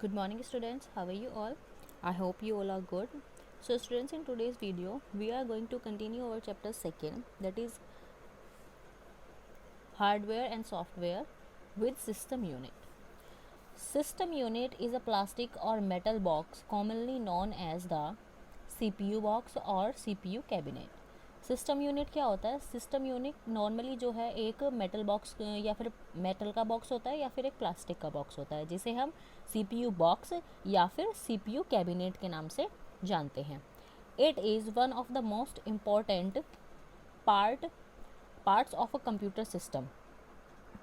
Good morning students, how are you all? I hope you all are good. So students, in today's video we are going to continue our chapter 2, that is hardware and software with system unit. System unit is a plastic or metal box commonly known as the CPU box और CPU cabinet. System unit क्या होता है? System unit normally जो है एक metal box या फिर metal का बॉक्स होता है या फिर एक प्लास्टिक का बॉक्स होता है, जिसे हम CPU बॉक्स या फिर CPU कैबिनेट के नाम से जानते हैं. It is one of the most important parts of a computer system.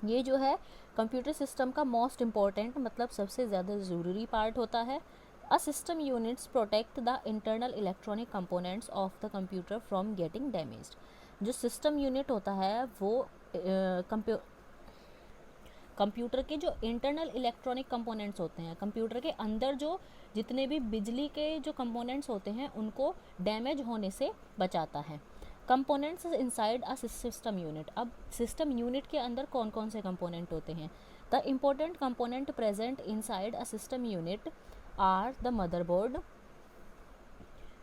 ये जो है कंप्यूटर सिस्टम का मोस्ट इम्पॉर्टेंट मतलब सबसे ज़्यादा ज़रूरी पार्ट होता है. A system units protect the internal electronic components of the computer from getting damaged. जो सिस्टम यूनिट होता है वो कंप्यूटर के जो इंटरनल इलेक्ट्रॉनिक कंपोनेंट्स होते हैं, कंप्यूटर के अंदर जो जितने भी बिजली के जो कंपोनेंट्स होते हैं उनको डैमेज होने से बचाता है. Components inside a system unit. अब सिस्टम यूनिट के अंदर कौन कौन से कंपोनेंट होते हैं? The important component present inside a system unit are the motherboard,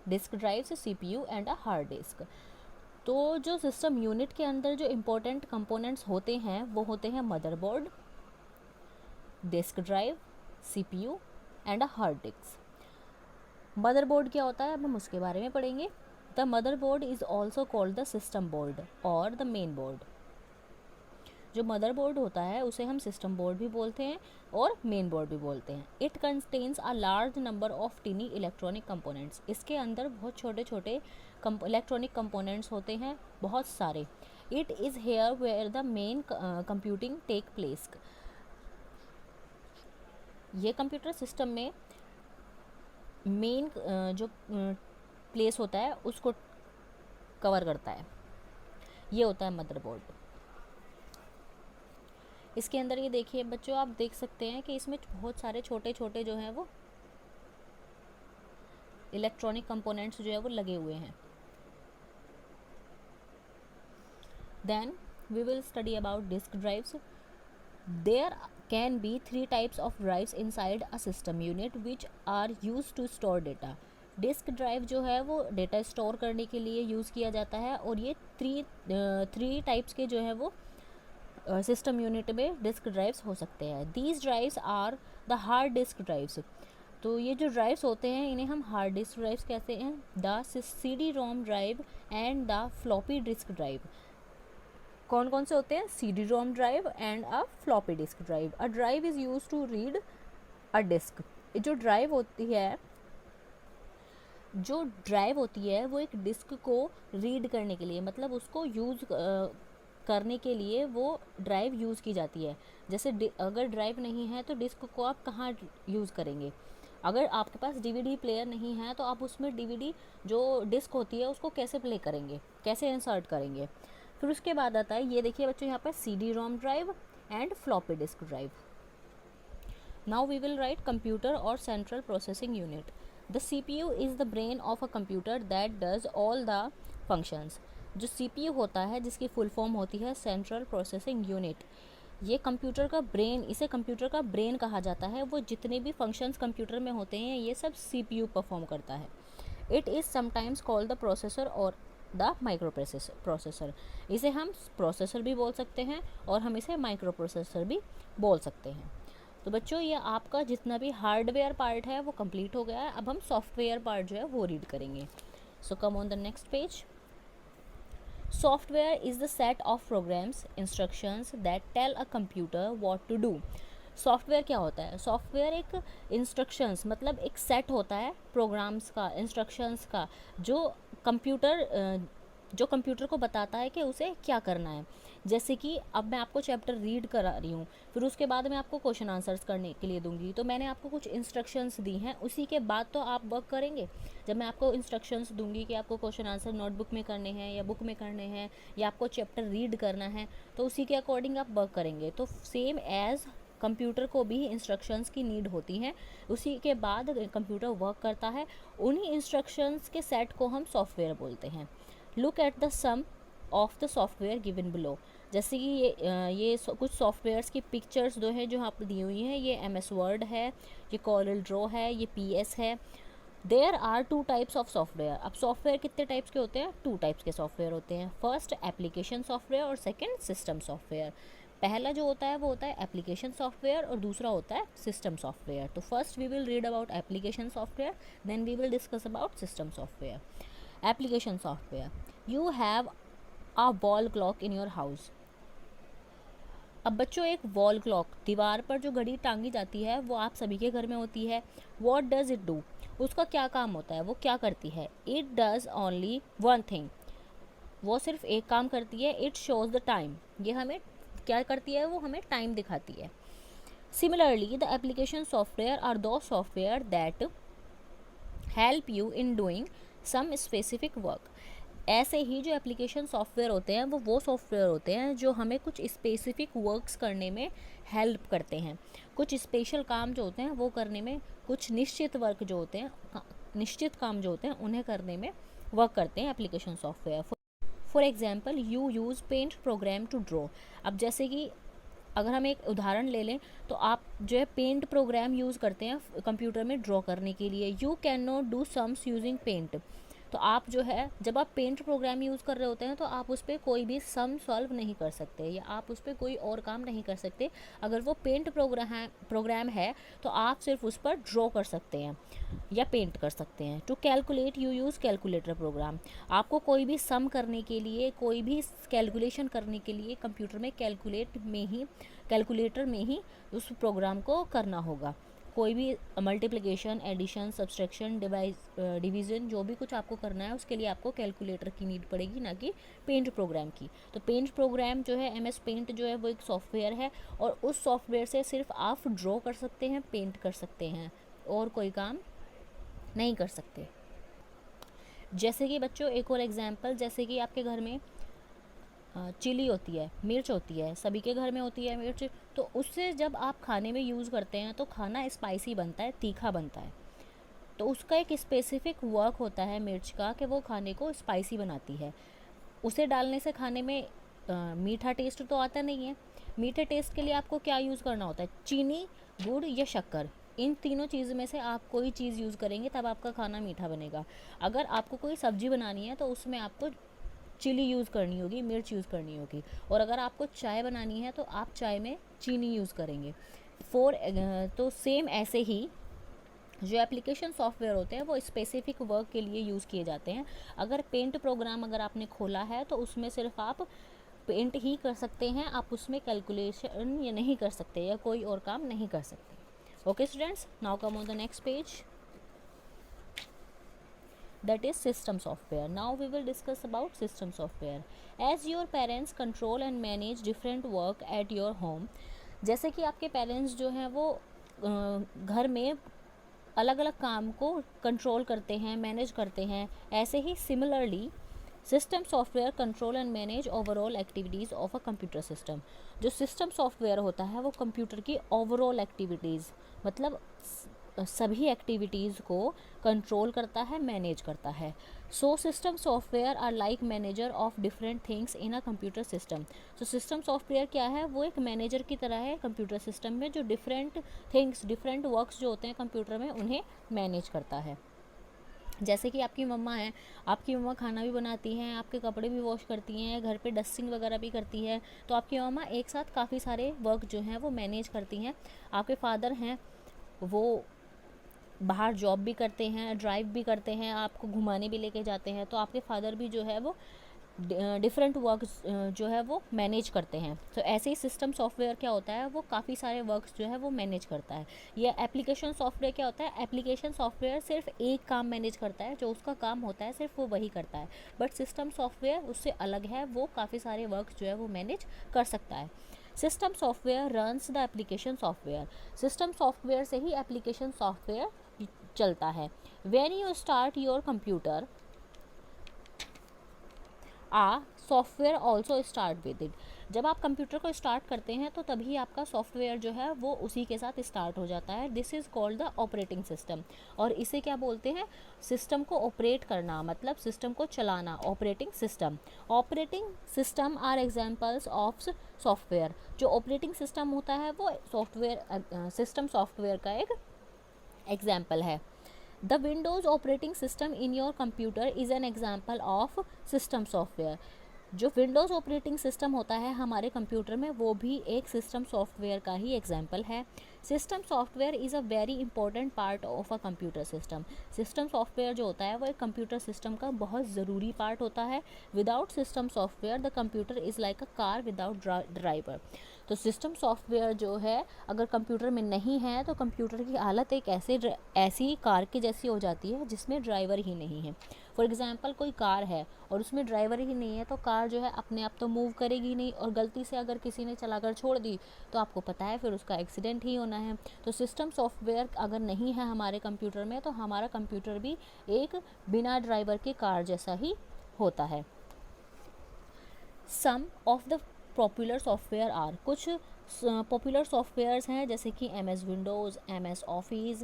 disk drives, CPU and a hard disk. तो जो सिस्टम यूनिट के अंदर जो इम्पोर्टेंट कंपोनेंट्स होते हैं वो होते हैं motherboard, disk drive, CPU and a hard disk. Motherboard क्या होता है अब हम उसके बारे में पढ़ेंगे. The motherboard is also called the system board और द मेन बोर्ड. जो मदरबोर्ड होता है उसे हम सिस्टम बोर्ड भी बोलते हैं और मेन बोर्ड भी बोलते हैं. It contains a large number of tiny electronic components. इसके अंदर बहुत छोटे छोटे इलेक्ट्रॉनिक कंपोनेंट्स होते हैं, बहुत सारे. It is here where the main computing take place. ये कंप्यूटर सिस्टम में मेन जो प्लेस होता है उसको कवर करता है. ये होता है मदरबोर्ड. इसके अंदर ये देखिए बच्चों, आप देख सकते हैं कि इसमें बहुत सारे छोटे छोटे जो हैं वो इलेक्ट्रॉनिक कंपोनेंट्स जो है वो लगे हुए हैं. Then we will study about disk drives. There can be 3 types of drives inside a system unit which are use to store data. Disk drive जो है वो डेटा स्टोर करने के लिए यूज़ किया जाता है और ये थ्री टाइप्स के जो है वो सिस्टम यूनिट में डिस्क ड्राइव्स हो सकते हैं. These drives are the hard disk drives. तो ये जो ड्राइव्स होते हैं इन्हें हम हार्ड डिस्क ड्राइव्स कहते हैं. The CD-ROM drive and the floppy disk drive. कौन कौन से होते हैं? CD-ROM drive and a floppy disk drive. A drive is use to read a disk. जो ड्राइव होती है वो एक डिस्क को रीड करने के लिए, मतलब उसको यूज़ करने के लिए वो ड्राइव यूज़ की जाती है. जैसे अगर ड्राइव नहीं है तो डिस्क को आप कहाँ यूज़ करेंगे? अगर आपके पास DVD प्लेयर नहीं है तो आप उसमें DVD जो डिस्क होती है उसको कैसे प्ले करेंगे, कैसे इंसर्ट करेंगे? फिर उसके बाद आता है, ये देखिए बच्चों यहाँ पर CD-ROM drive and floppy disk drive. Now we will write computer और central processing unit. The CPU is the brain of a computer that does all the functions. जो CPU होता है जिसकी फुल फॉर्म होती है सेंट्रल प्रोसेसिंग यूनिट, ये computer का brain, इसे कंप्यूटर का ब्रेन कहा जाता है. वो जितने भी फंक्शंस कंप्यूटर में होते हैं ये सब CPU परफॉर्म करता है. It is sometimes called the processor और द माइक्रो प्रोसेसर. इसे हम प्रोसेसर भी बोल सकते हैं और हम इसे माइक्रो प्रोसेसर भी बोल सकते हैं. तो बच्चों ये आपका जितना भी हार्डवेयर पार्ट है वो कंप्लीट हो गया है. अब हम सॉफ्टवेयर पार्ट जो है वो रीड करेंगे. So come on the next page. Software is the set of programs, instructions that tell a computer what to do. Software क्या होता है? सॉफ्टवेयर एक इंस्ट्रक्शंस मतलब एक सेट होता है प्रोग्राम्स का, इंस्ट्रक्शंस का, जो कंप्यूटर को बताता है कि उसे क्या करना है. जैसे कि अब मैं आपको चैप्टर रीड करा रही हूँ, फिर उसके बाद मैं आपको क्वेश्चन आंसर्स करने के लिए दूंगी, तो मैंने आपको कुछ इंस्ट्रक्शंस दी हैं, उसी के बाद तो आप वर्क करेंगे. जब मैं आपको इंस्ट्रक्शंस दूंगी कि आपको क्वेश्चन आंसर नोटबुक में करने हैं या बुक में करने हैं या आपको चैप्टर रीड करना है, तो उसी के अकॉर्डिंग आप वर्क करेंगे. तो सेम एज़ कंप्यूटर को भी इंस्ट्रक्शंस की नीड होती है, उसी के बाद कंप्यूटर वर्क करता है. उन्हीं इंस्ट्रक्शंस के सेट को हम सॉफ्टवेयर बोलते हैं. Look at the some of the software given below. जैसे कि ये कुछ सॉफ्टवेयर्स की पिक्चर्स जो है जो यहाँ पर दी हुई हैं, ये MS वर्ड है, ये कॉरल ड्रॉ है, ये PS है। There are 2 types of software. अब सॉफ्टवेयर कितने टाइप्स के होते हैं? 2 टाइप्स के सॉफ्टवेयर होते हैं। फर्स्ट एप्लीकेशन सॉफ्टवेयर और सेकंड सिस्टम सॉफ्टवेयर। पहला जो होता है वो होता है एप्लीकेशन सॉफ्टवेयर और दूसरा होता है सिस्टम सॉफ्टवेयर। तो first we will read about application software, then we will discuss about system software. Application software, you have a wall clock in your house. अब बच्चों, एक वॉल क्लॉक, दीवार पर जो घड़ी टांगी जाती है वो आप सभी के घर में होती है। What does it do? उसका क्या काम होता है, वो क्या करती है? It does only one thing, वो सिर्फ एक काम करती है। इट शोज द टाइम, ये हमें क्या करती है? वो हमें टाइम दिखाती है। Similarly the application software are the software that help you in doing some specific work. ऐसे ही जो एप्लीकेशन सॉफ्टवेयर होते हैं वो सॉफ्टवेयर होते हैं जो हमें कुछ स्पेसिफिक वर्क्स करने में हेल्प करते हैं। कुछ स्पेशल काम जो होते हैं वो करने में, कुछ निश्चित वर्क जो होते हैं, निश्चित काम जो होते हैं उन्हें करने में वर्क करते हैं application software. For example, you use paint program to draw. अब जैसे कि अगर हम एक उदाहरण ले लें तो आप जो है पेंट प्रोग्राम यूज़ करते हैं कंप्यूटर में ड्रॉ करने के लिए। You cannot do sums using paint. तो आप जो है जब आप पेंट प्रोग्राम यूज़ कर रहे होते हैं तो आप उस पर कोई भी सम सॉल्व नहीं कर सकते या आप उस पर कोई और काम नहीं कर सकते। अगर वो पेंट प्रोग्राम है तो आप सिर्फ उस पर ड्रॉ कर सकते हैं या पेंट कर सकते हैं। To calculate you use calculator program. आपको कोई भी सम करने के लिए, कोई भी कैलकुलेशन करने के लिए कंप्यूटर में कैलकुलेटर में ही उस प्रोग्राम को करना होगा। कोई भी मल्टीप्लिकेशन, एडिशन, सब्सट्रैक्शन, डिवीज़न, जो भी कुछ आपको करना है उसके लिए आपको कैलकुलेटर की नीड पड़ेगी, ना कि पेंट प्रोग्राम की। तो पेंट प्रोग्राम जो है, MS पेंट जो है वो एक सॉफ्टवेयर है और उस सॉफ्टवेयर से सिर्फ आप ड्रॉ कर सकते हैं, पेंट कर सकते हैं और कोई काम नहीं कर सकते। जैसे कि बच्चों एक और एग्जांपल, जैसे कि आपके घर में चिली होती है, मिर्च होती है, सभी के घर में होती है मिर्च। तो उससे जब आप खाने में यूज़ करते हैं तो खाना स्पाइसी बनता है, तीखा बनता है। तो उसका एक स्पेसिफिक वर्क होता है मिर्च का कि वो खाने को स्पाइसी बनाती है। उसे डालने से खाने में मीठा टेस्ट तो आता नहीं है। मीठे टेस्ट के लिए आपको क्या यूज़ करना होता है? चीनी, गुड़ या शक्कर। इन तीनों चीज़ में से आप कोई चीज़ यूज़ करेंगे तब आपका खाना मीठा बनेगा। अगर आपको कोई सब्ज़ी बनानी है तो उसमें आपको चिली यूज़ करनी होगी, मिर्च यूज़ करनी होगी। और अगर आपको चाय बनानी है तो आप चाय में चीनी यूज़ करेंगे। तो सेम ऐसे ही जो एप्लीकेशन सॉफ्टवेयर होते हैं वो स्पेसिफिक वर्क के लिए यूज़ किए जाते हैं। अगर पेंट प्रोग्राम अगर आपने खोला है तो उसमें सिर्फ आप पेंट ही कर सकते हैं, आप उसमें कैलकुलेशन ये नहीं कर सकते या कोई और काम नहीं कर सकते। Okay students, now come on the next page, that is system software. Now we will discuss about system software. As your parents control and manage different work at your home, जैसे कि आपके पेरेंट्स जो हैं वो घर में अलग अलग काम को कंट्रोल करते हैं, मैनेज करते हैं, ऐसे ही similarly system software control and manage overall activities of a computer system. जो सिस्टम सॉफ्टवेयर होता है वो कंप्यूटर की ओवरऑल एक्टिविटीज़, मतलब सभी एक्टिविटीज़ को कंट्रोल करता है, मैनेज करता है। So system software are like manager of different things in a computer system. तो सिस्टम सॉफ्टवेयर क्या है? वो एक मैनेजर की तरह है कंप्यूटर सिस्टम में, जो डिफरेंट थिंग्स, डिफरेंट वर्क्स जो होते हैं कंप्यूटर में उन्हें मैनेज करता है। जैसे कि आपकी मम्मा है, आपकी मम्मा खाना भी बनाती हैं, आपके कपड़े भी वॉश करती हैं, घर पे डस्टिंग वगैरह भी करती है। तो आपकी मम्मा एक साथ काफ़ी सारे वर्क जो हैं वो मैनेज करती हैं। आपके फादर हैं, वो बाहर जॉब भी करते हैं, ड्राइव भी करते हैं, आपको घुमाने भी लेके जाते हैं। तो आपके फादर भी जो है वो डिफरेंट वर्क्स जो है वो मैनेज करते हैं। तो ऐसे ही सिस्टम सॉफ्टवेयर क्या होता है? वो काफ़ी सारे वर्क्स जो है वो मैनेज करता है। ये एप्लीकेशन सॉफ्टवेयर क्या होता है? एप्लीकेशन सॉफ्टवेयर सिर्फ एक काम मैनेज करता है, जो उसका काम होता है सिर्फ वो वही करता है। बट सिस्टम सॉफ्टवेयर उससे अलग है, वो काफ़ी सारे वर्क्स जो है वो मैनेज कर सकता है। System software runs the application software. System software से ही एप्लीकेशन सॉफ्टवेयर चलता है। When you start your computer, software also start with it. जब आप कंप्यूटर को स्टार्ट करते हैं तो तभी आपका सॉफ्टवेयर जो है वो उसी के साथ स्टार्ट हो जाता है। This is called the operating system. और इसे क्या बोलते हैं? सिस्टम को ऑपरेट करना, मतलब सिस्टम को चलाना, operating system. Operating system are examples of software. जो ऑपरेटिंग सिस्टम होता है वो सॉफ्टवेयर सिस्टम सॉफ्टवेयर का एक एग्जाम्पल है। The Windows operating system in your computer is an example of system software. जो विंडोज़ ऑपरेटिंग सिस्टम होता है हमारे कंप्यूटर में, वो भी एक सिस्टम सॉफ्टवेयर का ही एग्जाम्पल है। System software is a very important part of a computer system. System software जो होता है वो एक कंप्यूटर सिस्टम का बहुत ज़रूरी पार्ट होता है। Without system software the computer is like a car without driver. तो सिस्टम सॉफ्टवेयर जो है अगर कंप्यूटर में नहीं है तो कंप्यूटर की हालत एक ऐसी कार की जैसी हो जाती है जिसमें ड्राइवर ही नहीं है। फॉर एग्जांपल कोई कार है और उसमें ड्राइवर ही नहीं है तो कार जो है अपने आप तो मूव करेगी नहीं, और गलती से अगर किसी ने चलाकर छोड़ दी तो आपको पता है फिर उसका एक्सीडेंट ही होना है। तो सिस्टम सॉफ्टवेयर अगर नहीं है हमारे कंप्यूटर में तो हमारा कंप्यूटर भी एक बिना ड्राइवर की कार जैसा ही होता है। Some of the popular software are, कुछ पॉपुलर सॉफ्टवेयर्स हैं जैसे कि MS Windows, MS Office,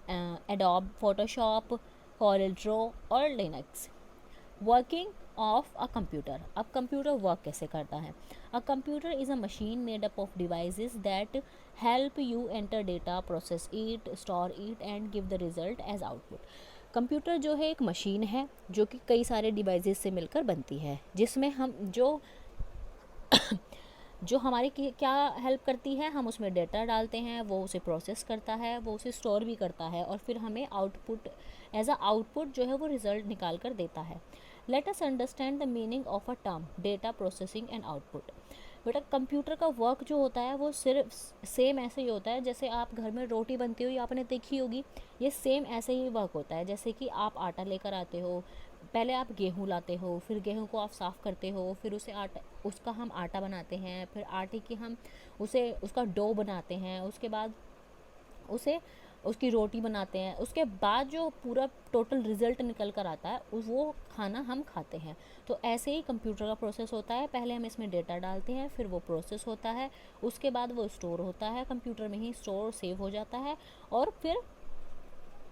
Adobe Photoshop, Corel Draw और Linux. Working of a computer. अब कंप्यूटर वर्क कैसे करता है? A computer is a machine made up of devices that help you enter data, process it, store it and give the result as output. Computer जो है एक machine है जो कि कई सारे डिवाइसेस से मिलकर बनती है, जिसमें हम जो हमारी क्या हेल्प करती है, हम उसमें डेटा डालते हैं, वो उसे प्रोसेस करता है, वो उसे स्टोर भी करता है और फिर हमें आउटपुट एज अ आउटपुट जो है वो रिज़ल्ट निकाल कर देता है। Let us understand the meaning of a term data processing and output. बेटा कंप्यूटर का वर्क जो होता है वो सिर्फ सेम ऐसे ही होता है जैसे आप घर में रोटी बनती हुई आपने देखी होगी, ये सेम ऐसे ही वर्क होता है। जैसे कि आप आटा लेकर आते हो, पहले आप गेहूँ लाते हो, फिर गेहूँ को आप साफ़ करते हो, फिर उसका हम आटा बनाते हैं, फिर आटे की हम उसका डो बनाते हैं, उसके बाद उसकी रोटी बनाते हैं, उसके बाद जो पूरा टोटल रिज़ल्ट निकल कर आता है वो खाना हम खाते हैं। तो ऐसे ही कंप्यूटर का प्रोसेस होता है, पहले हम इसमें डेटा डालते हैं, फिर वो प्रोसेस होता है, उसके बाद वो स्टोर होता है, कंप्यूटर में ही स्टोर सेव हो जाता है और फिर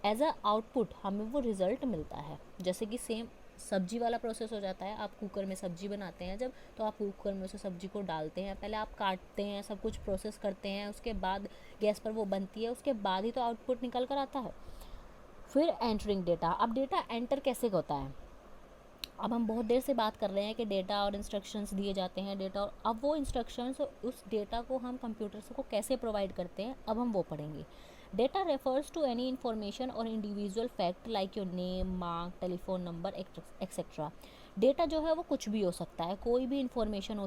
एज अ आउटपुट हमें वो रिज़ल्ट मिलता है। जैसे कि सेम सब्जी वाला प्रोसेस हो जाता है, आप कुकर में सब्जी बनाते हैं जब, तो आप कुकर में उसे सब्जी को डालते हैं, पहले आप काटते हैं, सब कुछ प्रोसेस करते हैं, उसके बाद गैस पर वो बनती है, उसके बाद ही तो आउटपुट निकल कर आता है। फिर एंटरिंग डेटा। अब डेटा एंटर कैसे होता है? अब हम बहुत देर से बात कर रहे हैं कि डेटा और इंस्ट्रक्शंस दिए जाते हैं, डेटा, और अब वो इंस्ट्रक्शंस उस डेटा को हम कंप्यूटर को कैसे प्रोवाइड करते हैं अब हम वो पढ़ेंगे। Data refers to any information और individual fact like your name, mark, telephone number etcetera. Data जो है वो कुछ भी हो सकता है, कोई भी इंफॉर्मेशन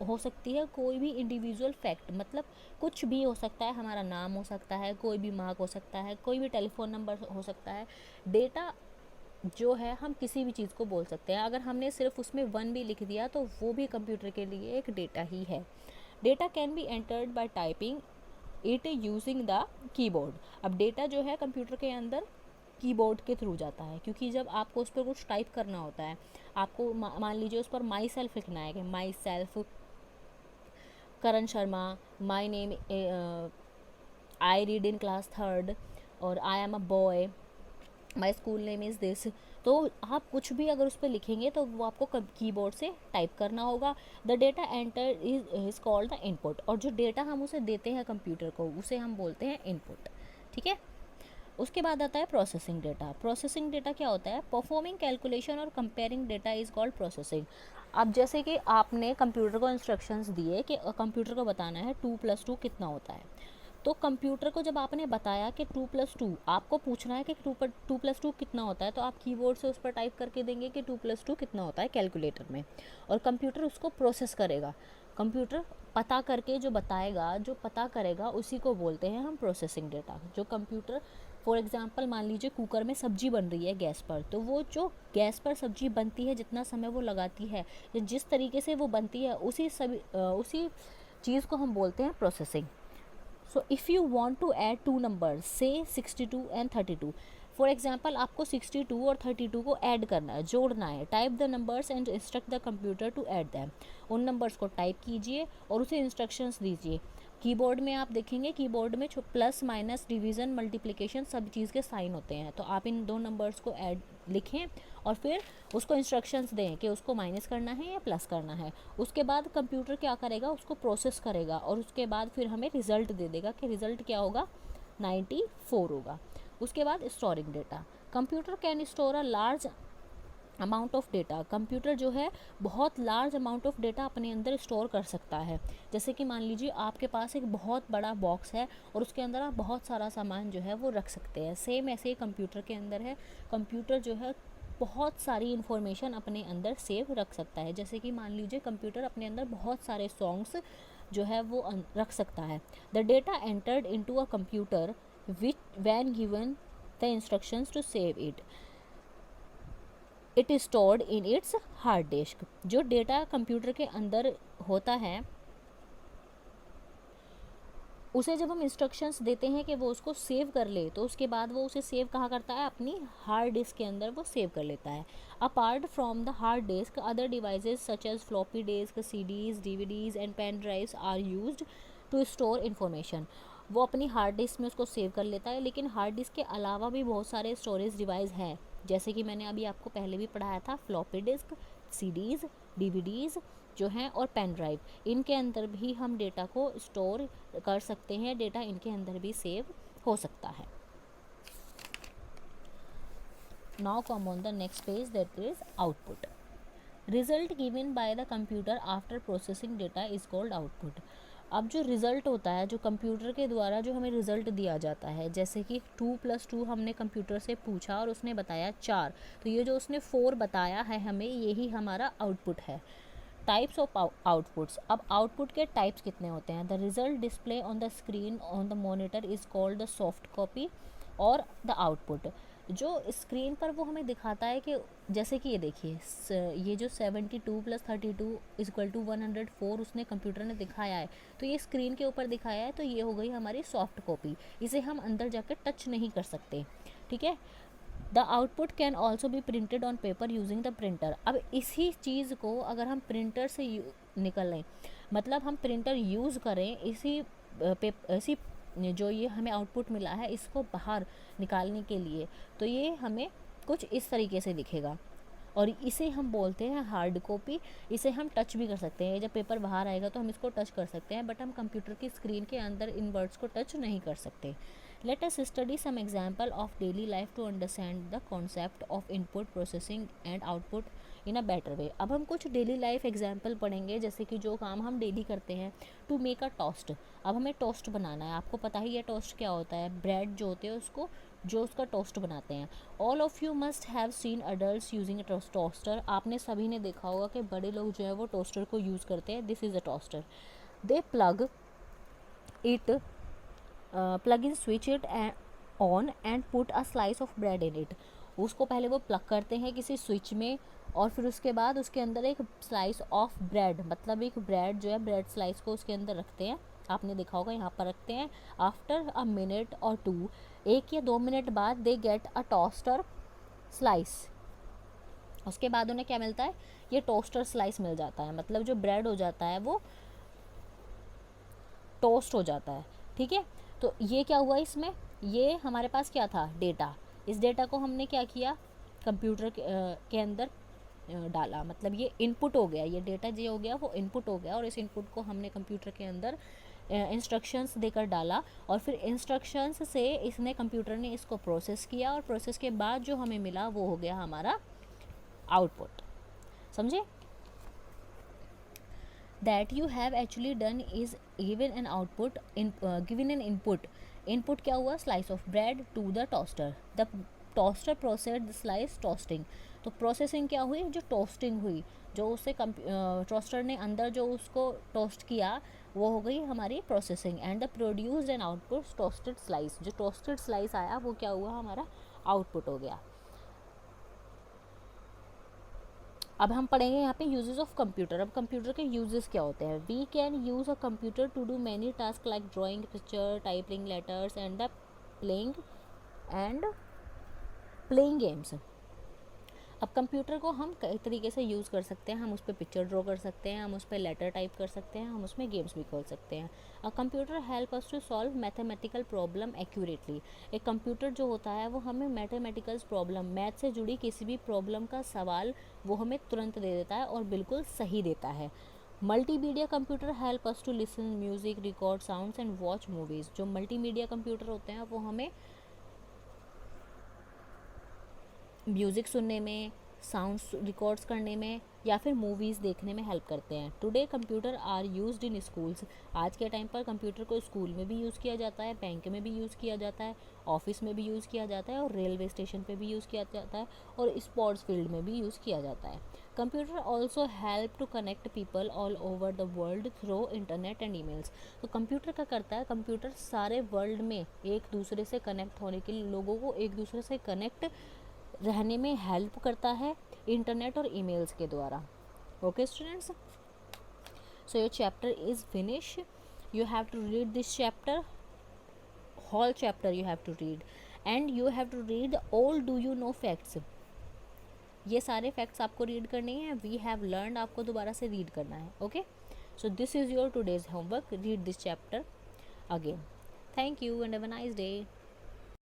हो सकती है, कोई भी इंडिविजुअल फैक्ट मतलब कुछ भी हो सकता है, हमारा नाम हो सकता है, कोई भी मार्क हो सकता है, कोई भी टेलीफोन नंबर हो सकता है। डेटा जो है हम किसी भी चीज़ को बोल सकते हैं, अगर हमने सिर्फ उसमें 1 भी लिख दिया तो वो भी कंप्यूटर के लिए एक डेटा ही है। Data can be entered by typing it using the keyboard. अब डेटा जो है कंप्यूटर के अंदर कीबोर्ड के थ्रू जाता है, क्योंकि जब आपको उस पर कुछ टाइप करना होता है, आपको मान लीजिए उस पर माई सेल्फ लिखना है कि my self Karan Sharma, my name I read in class 3rd और I am a boy, my school name is this. तो आप कुछ भी अगर उस पर लिखेंगे तो वो आपको कीबोर्ड से टाइप करना होगा। The data enter is called the input. और जो डेटा हम उसे देते हैं कंप्यूटर को उसे हम बोलते हैं इनपुट। ठीक है, उसके बाद आता है प्रोसेसिंग डेटा। प्रोसेसिंग डेटा क्या होता है? परफॉर्मिंग कैलकुलेशन और comparing data is called processing. अब जैसे कि आपने कंप्यूटर को इंस्ट्रक्शंस दिए कि कंप्यूटर को बताना है 2 + 2 कितना होता है, तो कंप्यूटर को जब आपने बताया कि 2 + 2 आपको पूछना है कि 2 + 2 कितना होता है, तो आप कीबोर्ड से उस पर टाइप करके देंगे कि 2 + 2 कितना होता है कैलकुलेटर में, और कंप्यूटर उसको प्रोसेस करेगा। कंप्यूटर पता करके जो बताएगा, जो पता करेगा, उसी को बोलते हैं हम प्रोसेसिंग डेटा। जो कंप्यूटर फॉर एग्जांपल मान लीजिए कुकर में सब्जी बन रही है गैस पर, तो वो जो गैस पर सब्जी बनती है, जितना समय वो लगाती है, जिस तरीके से वो बनती है, उसी चीज़ को हम बोलते हैं processing. So if you want to add 2 numbers, say 62 and 32, for example आपको 62 और 32 को ऐड करना है, जोड़ना है। Type the numbers and instruct the computer to add them. उन नंबर्स को टाइप कीजिए और उसे इंस्ट्रक्शंस दीजिए। कीबोर्ड में आप देखेंगे, कीबोर्ड में प्लस माइनस डिवीज़न मल्टीप्लिकेशन सब चीज़ के साइन होते हैं। तो आप इन दो नंबर्स को ऐड लिखें और फिर उसको इंस्ट्रक्शंस दें कि उसको माइनस करना है या प्लस करना है। उसके बाद कंप्यूटर क्या करेगा, उसको प्रोसेस करेगा और उसके बाद फिर हमें रिज़ल्ट दे देगा कि रिज़ल्ट क्या होगा, 94 होगा। उसके बाद storing data. Computer can store a large amount of data. Computer जो है बहुत लार्ज अमाउंट ऑफ डेटा अपने अंदर स्टोर कर सकता है। जैसे कि मान लीजिए आपके पास एक बहुत बड़ा बॉक्स है और उसके अंदर आप बहुत सारा सामान जो है वो रख सकते हैं। सेम ऐसे ही कंप्यूटर के अंदर है। कंप्यूटर जो है बहुत सारी इन्फॉर्मेशन अपने अंदर सेव रख सकता है। जैसे कि मान लीजिए कंप्यूटर अपने अंदर बहुत सारे सॉन्ग्स जो है वो रख सकता है। The data entered into a computer which when given the instructions to save it it is stored in its hard disk. जो डेटा कंप्यूटर के अंदर होता है उसे जब हम इंस्ट्रक्शंस देते हैं कि वो उसको सेव कर ले, तो उसके बाद वो उसे सेव कहाँ करता है, अपनी हार्ड डिस्क के अंदर वो सेव कर लेता है। Apart from the hard disk other devices such as floppy disk, CDs, DVDs and pen drives are used to store information. वो अपनी हार्ड डिस्क में उसको सेव कर लेता है, लेकिन हार्ड डिस्क के अलावा भी बहुत सारे स्टोरेज डिवाइस हैं। जैसे कि मैंने अभी आपको पहले भी पढ़ाया था, फ्लॉपी डिस्क, सीडीज़, डीवीडीज़ जो हैं और पेन ड्राइव, इनके अंदर भी हम डेटा को स्टोर कर सकते हैं। डेटा इनके अंदर भी सेव हो सकता है। Now come on the next page, that is output. Result given by the computer after processing data is called output. अब जो रिज़ल्ट होता है, जो कंप्यूटर के द्वारा जो हमें रिज़ल्ट दिया जाता है, जैसे कि 2 + 2 हमने कंप्यूटर से पूछा और उसने बताया 4, तो ये जो उसने 4 बताया है हमें, यही हमारा आउटपुट है। Types of outputs. अब आउटपुट के टाइप्स कितने होते हैं। The result display on the screen on the monitor is called the soft copy और द आउटपुट। जो स्क्रीन पर वो हमें दिखाता है कि जैसे कि ये देखिए, ये जो 72 + 32 = 104 उसने कंप्यूटर ने दिखाया है, तो ये स्क्रीन के ऊपर दिखाया है, तो ये हो गई हमारी सॉफ्ट कॉपी। इसे हम अंदर जाकर टच नहीं कर सकते, ठीक है। The output can also be printed on paper using the printer. अब इसी चीज़ को अगर हम प्रिंटर से निकलें, मतलब हम प्रिंटर यूज़ करें, इसी जो ये हमें आउटपुट मिला है इसको बाहर निकालने के लिए, तो ये हमें कुछ इस तरीके से दिखेगा और इसे हम बोलते हैं हार्ड कॉपी। इसे हम टच भी कर सकते हैं, जब पेपर बाहर आएगा तो हम इसको टच कर सकते हैं, बट हम कंप्यूटर की स्क्रीन के अंदर इन वर्ड्स को टच नहीं कर सकते। Let us study some example of daily life to understand the concept of input processing and output in a better way। अब हम कुछ डेली लाइफ एग्जाम्पल पढ़ेंगे, जैसे कि जो काम हम डेली करते हैं। To make a toast. अब हमें टोस्ट बनाना है, आपको पता ही है टोस्ट क्या होता है, ब्रेड जो होते हैं उसको जो उसका टोस्ट बनाते हैं। All of you must have seen adult using a toaster. आपने सभी ने देखा होगा कि बड़े लोग जो है वो टोस्टर को यूज़ करते हैं। This is a toaster. They plug it plug in switch it on and put a slice of bread in it. उसको पहले वो प्लग करते हैं किसी स्विच में और फिर उसके बाद उसके अंदर एक स्लाइस ऑफ ब्रेड, मतलब एक ब्रेड जो है, ब्रेड स्लाइस को उसके अंदर रखते हैं। आपने देखा होगा यहाँ पर रखते हैं। आफ्टर अ मिनट और 2, 1 या 2 मिनट बाद, they get a toaster slice. उसके बाद उन्हें क्या मिलता है, ये टोस्टर स्लाइस मिल जाता है, मतलब जो ब्रेड हो जाता है वो टोस्ट हो जाता है, ठीक है। तो ये क्या हुआ इसमें, ये हमारे पास क्या था, डेटा। इस डेटा को हमने क्या किया, कंप्यूटर के अंदर डाला, मतलब ये इनपुट हो गया, ये डेटा जो हो गया वो इनपुट हो गया और इस इनपुट को हमने कंप्यूटर के अंदर इंस्ट्रक्शंस देकर डाला और फिर इंस्ट्रक्शंस से इसने कंप्यूटर ने इसको प्रोसेस किया और प्रोसेस के बाद जो हमें मिला वो हो गया हमारा आउटपुट। समझे। That you have actually done is given an output given an input क्या हुआ, slice of bread to the toaster, the toaster processed the slice toasting। तो प्रोसेसिंग क्या हुई, जो टोस्टिंग हुई, जो उसे टोस्टर ने अंदर जो उसको टोस्ट किया वो हो गई हमारी processing. And the produced and output toasted slice, जो टोस्टेड स्लाइस आया वो क्या हुआ, हमारा आउटपुट हो गया। अब हम पढ़ेंगे यहाँ पे यूजेस ऑफ कंप्यूटर। अब कंप्यूटर के यूजेस क्या होते हैं। We can use a computer to do many task like drawing picture, typing letters and the playing and playing games. अब कंप्यूटर को हम कई तरीके से यूज़ कर सकते हैं। हम उस पर पिक्चर ड्रॉ कर सकते हैं, हम उस पर लेटर टाइप कर सकते हैं, हम उसमें गेम्स भी खोल सकते हैं। A computer help us to solve mathematical problem accurately. एक कंप्यूटर जो होता है वो हमें मैथमेटिकल प्रॉब्लम, मैथ से जुड़ी किसी भी प्रॉब्लम का सवाल वो हमें तुरंत दे देता है और बिल्कुल सही देता है। Multimedia computer help us to listen music, record sounds and watch movies. जो मल्टीमीडिया कंप्यूटर होते हैं वो हमें म्यूज़िक सुनने में, साउंड्स रिकॉर्ड्स करने में या फिर मूवीज़ देखने में हेल्प करते हैं। Today computer are used in schools. आज के टाइम पर कंप्यूटर को स्कूल में भी यूज़ किया जाता है, बैंक में भी यूज़ किया जाता है, ऑफिस में भी यूज़ किया जाता है और रेलवे स्टेशन पे भी यूज़ किया जाता है और स्पोर्ट्स फील्ड में भी यूज़ किया जाता है। Computer also help to connect people all over the world through internet and emails. तो कंप्यूटर क्या करता है, कंप्यूटर सारे वर्ल्ड में एक दूसरे से कनेक्ट होने के लिए, लोगों को एक दूसरे से कनेक्ट रहने में हेल्प करता है इंटरनेट और ईमेल्स के द्वारा। Okay students, so your chapter is finish. You have to read this chapter, whole chapter you have to read, and you have to read all do you know facts. ये सारे facts आपको read करने हैं। We have learned आपको दोबारा से read करना है। Okay, so this is your today's homework, read this chapter again. Thank you and have a nice day.